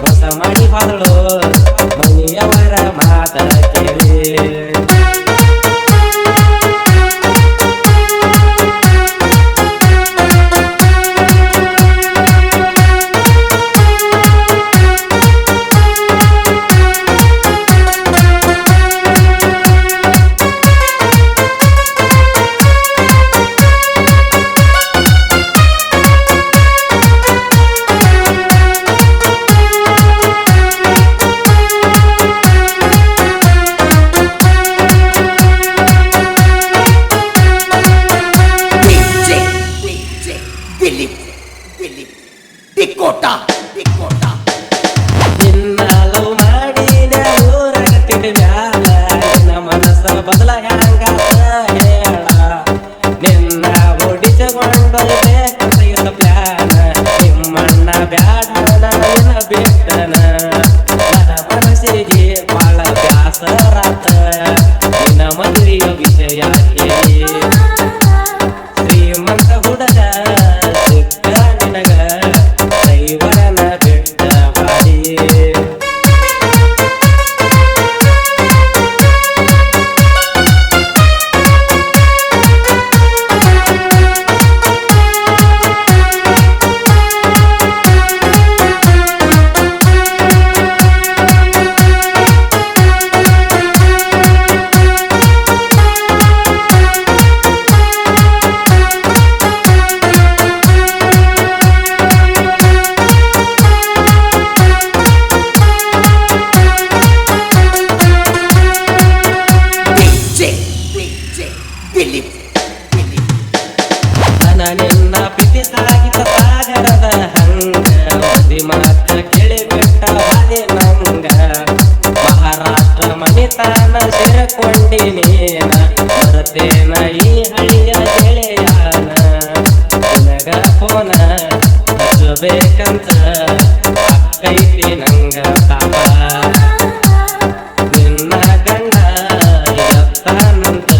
ಹೊಸ ಮಾಡಿ ಹಾದಳು ಮನೆಯವರ ಮಾತ ಕೇಳಿ ನಿನ್ನಲು ಮಾಡಿ ಊರಗತ್ತಿನ ಮ್ಯಾಲ ನಿನ್ನ ಮನಸ್ಸ ಬದಲ ಹ್ಯಾಂಗ ಹೇಳ ನಿನ್ನ ಓಡಿಸಿಕೊಂಡು ಬೇಕಂತ ಪ್ಲಾನ ನಿಮ್ಮಣ್ಣ ಬ್ಯಾಡ ನಿನ್ನ ಬಿಟ್ಟನ ನನ್ನ ಮನಸ್ಸಿಗೆ ಬಾಳ ಬ್ಯಾಸರಾತ ನಿನ್ನ ಮದುವೆಯ ವಿಷಯ ಕೇಳಿ ಶ್ರೀಮಂತ ಹುಡುಗ ಸಿಕ್ಕ ನಿನಗ ದೈವರನ ಬಿಟ್ಟ ಬಾಡಿ ನಿನ್ನ ಪ್ರೀತಿ ಸಾಗಿತ ಸಾಗರದ ಹಂಗ ಮದಿ ಮಾತ ಕೇಳಿಬಿಟ್ಟ ಬಾದೆ ನಂಗ ಮಹಾರಾಷ್ಟ್ರ ಮನಿತಾನ ಸೇರ್ಕೊಂಡಿನೇನ ಬರ್ತೇನ ಈ ಹಳ್ಳಿಯ ಗೆಳೆಯಾನ ನಿನಗ ಫೋನ ಹಚ್ಚಬೇಕಂತ ಅಕ್ಕೈತಿ ನಂಗ ತಾಪ ನಿನ್ನ ಗಂಡ ಎತ್ತಾನಂತ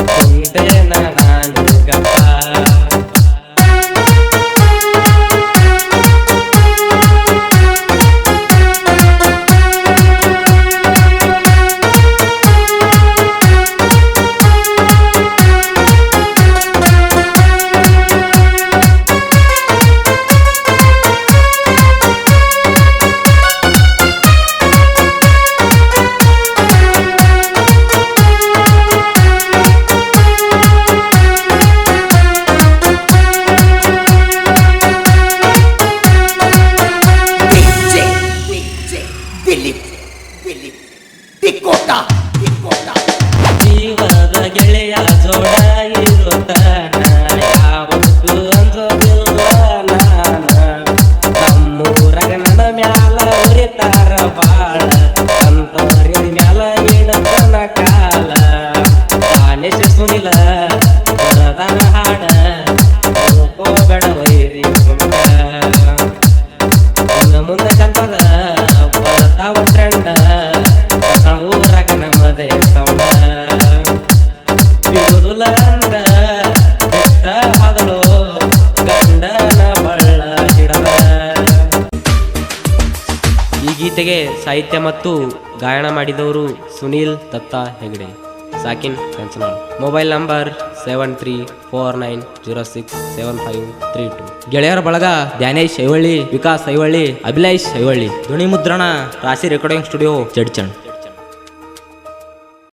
ಕುಂತೇನ ನಾನು ಗಪ್ಪ ಜೀವದ ಗೆಳೆಯ ಜೋಡ ಇರುತ್ತಾನ ಯಾವತ್ತು ಅಂಜೋದಿಲ್ಲ ನಾನ ನಮ್ಮೂರಾಗ ನನ್ನ ಮ್ಯಾಲ ಉರಿತಾರ ಬಾಳ ಅಂತವರಿ ಮ್ಯಾಲ ಇಡತನ ಕಾಲ ತಾನೇ ಸುನಿಲ ಬರದನ ಹಾಡ ಹೋಗಬೇಡ ವೈರಿ ಮುಂದೆ ಚಂದದ ಬರ್ತಾವ ಟ್ರೆಂಡ ಊರಾಗ ನಮ್ಮದೇ ಸೌಂಡ ಬಿಡುದಿಲ್ಲ ಅಂದ ಬಿಟ್ಟ ಹಾದಳು ಗಂಡನ ಬಳ್ಳ ಹಿಡದ. ಈ ಗೀತೆಗೆ ಸಾಹಿತ್ಯ ಮತ್ತು ಗಾಯನ ಮಾಡಿದವರು ಸುನೀಲ್ ದತ್ತ ಹೆಗಡೆ, ಸಾಕಿನ್ ಕಂಚನಾಳ್. Mobile number 7349067532. ಗೆಳೆಯರ ಬಳಗ ಧ್ಯಾನೇಶ್ ಐವಳ್ಳಿ, ವಿಕಾಸ್ ಐವಳ್ಳಿ, ಅಭಿಲಾಷ್ ಐವಳ್ಳಿ. ಧ್ವನಿ ಮುದ್ರಣ ರಾಶಿ ರೆಕಾರ್ಡಿಂಗ್ ಸ್ಟುಡಿಯೋ, ಜಡ್ಚಣ್.